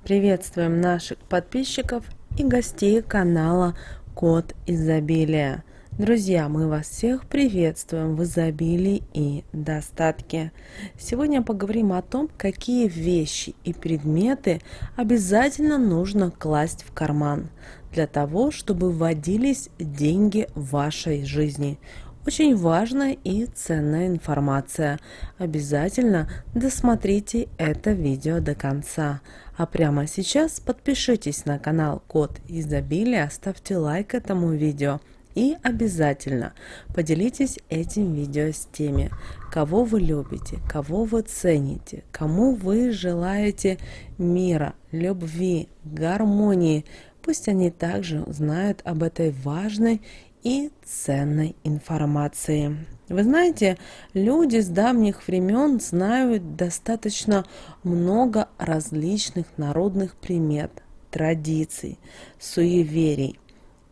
Приветствуем наших подписчиков и гостей канала Код Изобилия. Друзья, мы вас всех приветствуем в изобилии и достатке. Сегодня поговорим о том, какие вещи и предметы обязательно нужно класть в карман для того, чтобы вводились деньги в вашей жизни. Очень важная и ценная информация. Обязательно досмотрите это видео до конца. А прямо сейчас подпишитесь на канал Код Изобилия, ставьте лайк этому видео и обязательно поделитесь этим видео с теми, кого вы любите, кого вы цените, кому вы желаете мира, любви, гармонии. Пусть они также узнают об этой важной и ценной информации. Вы знаете, люди с давних времен знают достаточно много различных народных примет, традиций, суеверий.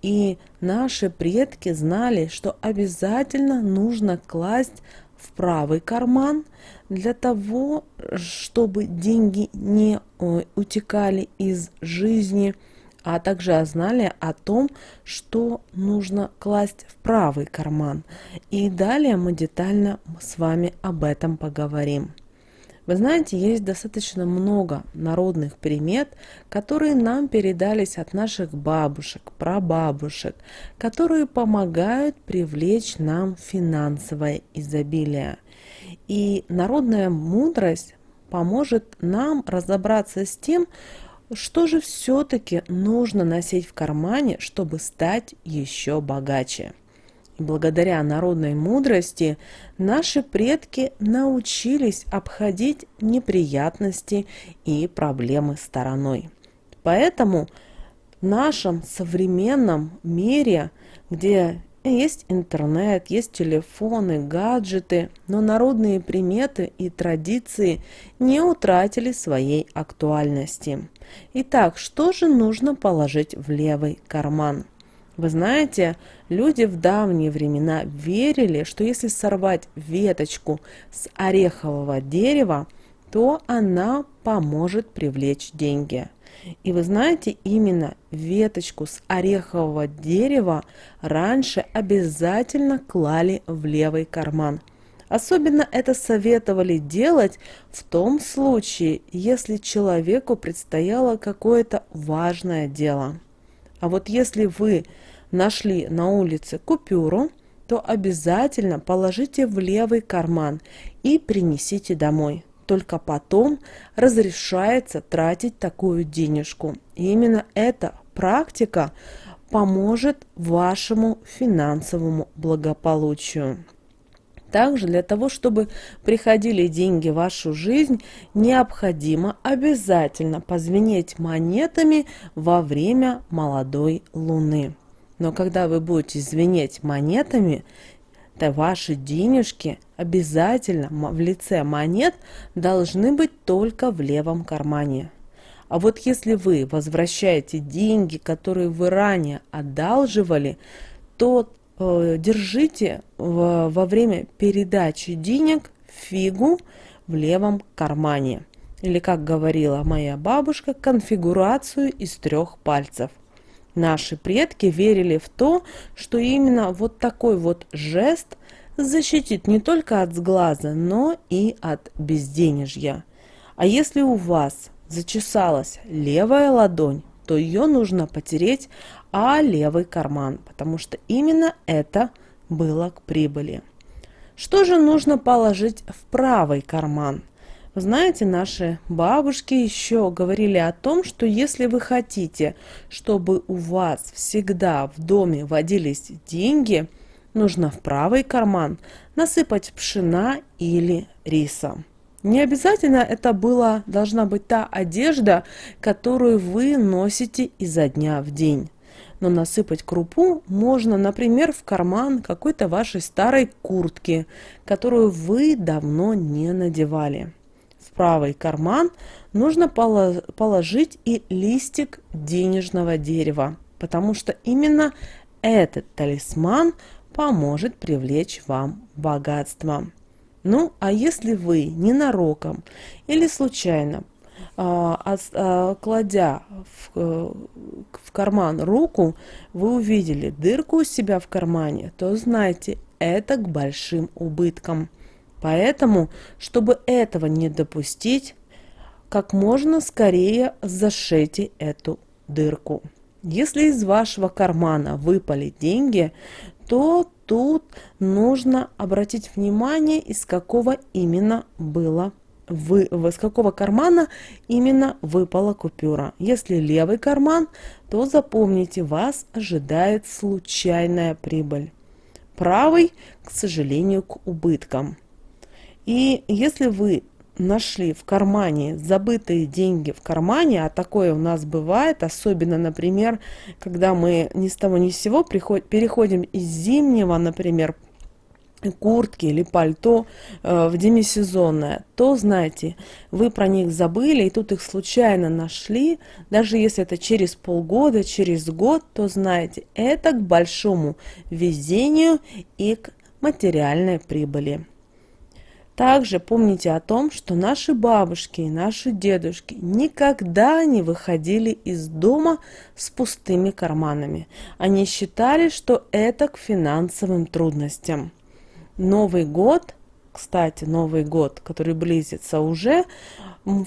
И наши предки знали, что обязательно нужно класть в правый карман для того, чтобы деньги не утекали из жизни, а также знали о том, что нужно класть в правый карман. И далее мы детально с вами об этом поговорим. Вы знаете, есть достаточно много народных примет, которые нам передались от наших бабушек, прабабушек, которые помогают привлечь нам финансовое изобилие. И народная мудрость поможет нам разобраться с тем, что же все-таки нужно носить в кармане, чтобы стать еще богаче. И благодаря народной мудрости наши предки научились обходить неприятности и проблемы стороной. Поэтому в нашем современном мире, где есть интернет, есть телефоны, гаджеты, но народные приметы и традиции не утратили своей актуальности. Итак, что же нужно положить в левый карман? Вы знаете, люди в давние времена верили, что если сорвать веточку с орехового дерева, то она поможет привлечь деньги. И вы знаете, именно веточку с орехового дерева раньше обязательно клали в левый карман. Особенно это советовали делать в том случае, если человеку предстояло какое-то важное дело. А вот если вы нашли на улице купюру, то обязательно положите в левый карман и принесите домой. Только потом разрешается тратить такую денежку. И именно эта практика поможет вашему финансовому благополучию. Также для того, чтобы приходили деньги в вашу жизнь, необходимо обязательно позвенеть монетами во время молодой луны. Но когда вы будете звенеть монетами, то ваши денежки обязательно в лице монет должны быть только в левом кармане. А вот если вы возвращаете деньги, которые вы ранее одалживали, то держите во время передачи денег фигу в левом кармане. Или, как говорила моя бабушка, конфигурацию из 3 пальцев. Наши предки верили в то, что именно вот такой вот жест защитит не только от сглаза, но и от безденежья. А если у вас зачесалась левая ладонь, то ее нужно потереть о левый карман, потому что именно это было к прибыли. Что же нужно положить в правый карман? Вы знаете, наши бабушки еще говорили о том, что если вы хотите, чтобы у вас всегда в доме водились деньги, нужно в правый карман насыпать пшена или риса. Не обязательно это должна быть та одежда, которую вы носите изо дня в день. Но насыпать крупу можно, например, в карман какой-то вашей старой куртки, которую вы давно не надевали. В правый карман нужно положить и листик денежного дерева, потому что именно этот талисман поможет привлечь вам богатство. Ну, а если вы ненароком или случайно кладя в карман руку, вы увидели дырку у себя в кармане, то знайте, это к большим убыткам. Поэтому, чтобы этого не допустить, как можно скорее зашейте эту дырку. Если из вашего кармана выпали деньги, то тут нужно обратить внимание, из какого именно с какого кармана именно выпала купюра. Если левый карман, то запомните, вас ожидает случайная прибыль. Правый, к сожалению, к убыткам. И если вы нашли в кармане забытые деньги в кармане, а такое у нас бывает, особенно, например, когда мы ни с того ни с сего переходим из зимнего, например, куртки или пальто в демисезонное, то, знаете, вы про них забыли, и тут их случайно нашли, даже если это через полгода, через год, то, знаете, это к большому везению и к материальной прибыли. Также помните о том, что наши бабушки и наши дедушки никогда не выходили из дома с пустыми карманами. Они считали, что это к финансовым трудностям. Новый год, кстати, Новый год, который близится уже,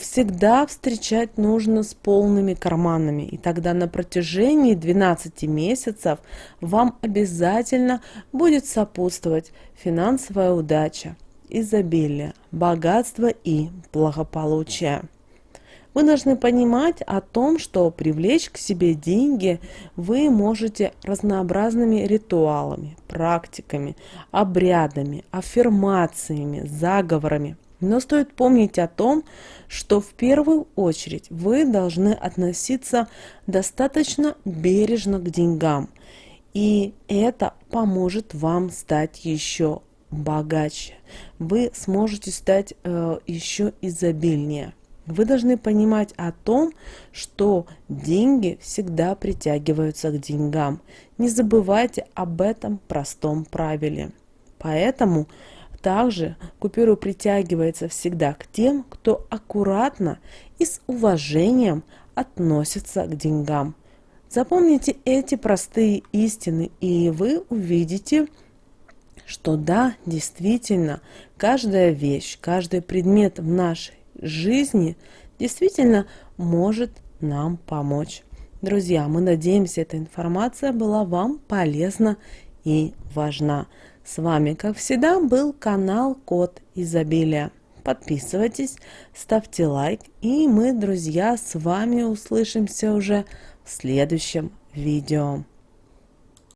всегда встречать нужно с полными карманами. И тогда на протяжении 12 месяцев вам обязательно будет сопутствовать финансовая удача, изобилие, богатство и благополучие. Вы должны понимать о том, что привлечь к себе деньги вы можете разнообразными ритуалами, практиками, обрядами, аффирмациями, заговорами. Но стоит помнить о том, что в первую очередь вы должны относиться достаточно бережно к деньгам. И это поможет вам стать еще богаче. Вы сможете стать еще изобильнее. Вы должны понимать о том, что деньги всегда притягиваются к деньгам. Не забывайте об этом простом правиле. Поэтому также купюра притягивается всегда к тем, кто аккуратно и с уважением относится к деньгам. Запомните эти простые истины, и вы увидите, что да, действительно, каждая вещь, каждый предмет в нашей жизни действительно может нам помочь. Друзья, мы надеемся, эта информация была вам полезна и важна. С вами, как всегда, был канал Код Изобилия. Подписывайтесь, ставьте лайк, и мы, друзья, с вами услышимся уже в следующем видео.